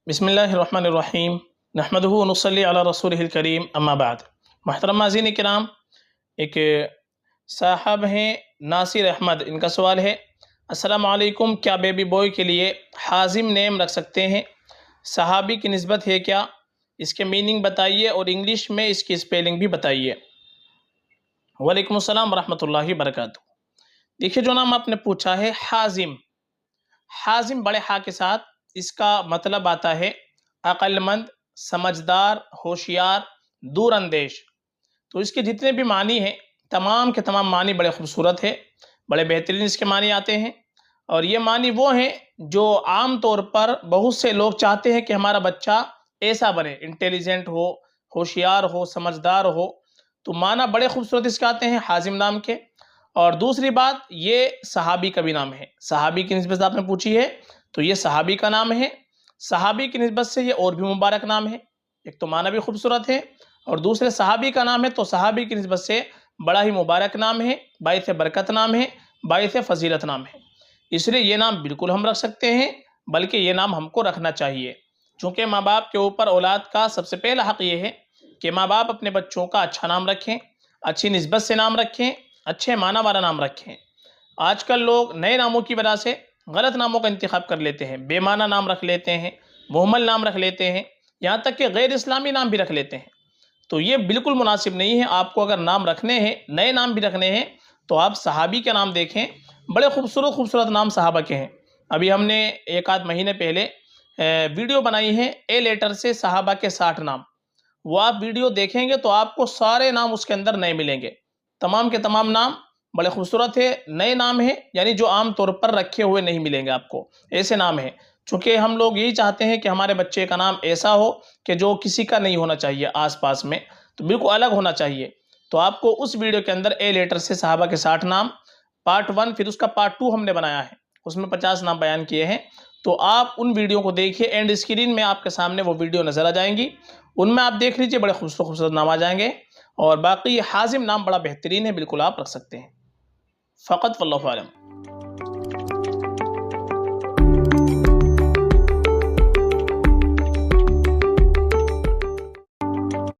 बिस्मिल्लाहिर्रहमानिर्रहीम नहमदुहु व नुसल्ली अला रसूलिहिल करीम अम्मा बाद। मुहतरम नाज़रीन किराम, एक साहब हैं नासिर अहमद, इनका सवाल है, अस्सलाम वालेकुम, क्या बेबी बॉय के लिए हाजिम नेम रख सकते हैं? सहाबी की निस्बत है क्या? इसके मीनिंग बताइए और इंग्लिश में इसकी स्पेलिंग भी बताइए। वालेकुम अस्सलाम वरहमतुल्लाहि वबरकातुहू। देखिए, जो नाम आपने पूछा है हाजिम, हाजिम बड़े हा के साथ, इसका मतलब आता है अक्लमंद, समझदार, होशियार, दूर अंदेश। तो इसके जितने भी मानी हैं, तमाम के तमाम मानी बड़े खूबसूरत है, बड़े बेहतरीन इसके मानी आते हैं। और ये मानी वो हैं जो आम तौर पर बहुत से लोग चाहते हैं कि हमारा बच्चा ऐसा बने, इंटेलिजेंट हो, होशियार हो, समझदार हो। तो माना बड़े खूबसूरत इसके आते हैं हाजिम नाम के। और दूसरी बात, ये सहाबी का भी नाम है। सहाबी की निस्बत आपने पूछी है, तो ये सहाबी का नाम है। सहाबी की निस्बत से ये और भी मुबारक नाम है। एक तो माना भी खूबसूरत है और दूसरे सहाबी का नाम है, तो सहाबी की निस्बत से बड़ा ही मुबारक नाम है, बाइस बरकत नाम है, बाइस फजीलत नाम है। इसलिए ये नाम बिल्कुल हम रख सकते हैं, बल्कि ये नाम हमको रखना चाहिए। चूँकि माँ बाप के ऊपर औलाद का सबसे पहला हक़ ये है कि माँ बाप अपने बच्चों का अच्छा नाम रखें, अच्छी निस्बत से नाम रखें, अच्छे माना वाला नाम रखें। आजकल लोग नए नामों की वजह से गलत नामों का इंतखाब कर लेते हैं, बेमाना नाम रख लेते हैं, मुहम्मल नाम रख लेते हैं, यहाँ तक कि गैर इस्लामी नाम भी रख लेते हैं। तो ये बिल्कुल मुनासिब नहीं है। आपको अगर नाम रखने हैं, नए नाम भी रखने हैं, तो आप सहाबी के नाम देखें। बड़े खूबसूरत खूबसूरत नाम सहाबा के हैं। अभी हमने एक आध महीने पहले वीडियो बनाई है ए लेटर से सहाबा के 60 नाम। वो आप वीडियो देखेंगे तो आपको सारे नाम उसके अंदर नए मिलेंगे। तमाम के तमाम नाम बड़े खूबसूरत है, नए नाम है, यानी जो आम तौर पर रखे हुए नहीं मिलेंगे आपको, ऐसे नाम हैं। चूँकि हम लोग यही चाहते हैं कि हमारे बच्चे का नाम ऐसा हो कि जो किसी का नहीं होना चाहिए आस-पास में, तो बिल्कुल अलग होना चाहिए। तो आपको उस वीडियो के अंदर ए लेटर से सहाबा के 60 नाम, पार्ट 1, फिर उसका पार्ट 2 हमने बनाया है, उसमें 50 नाम बयान किए हैं। तो आप उन वीडियो को देखिए, एंड स्क्रीन में आपके सामने वो वीडियो नज़र आ जाएंगी, उनमें आप देख लीजिए, बड़े खूबसूरत खूबसूरत नाम आ जाएंगे। और बाकी हाजिम नाम बड़ा बेहतरीन है, बिल्कुल आप रख सकते हैं। फ़क़त वल्लाहु आलम।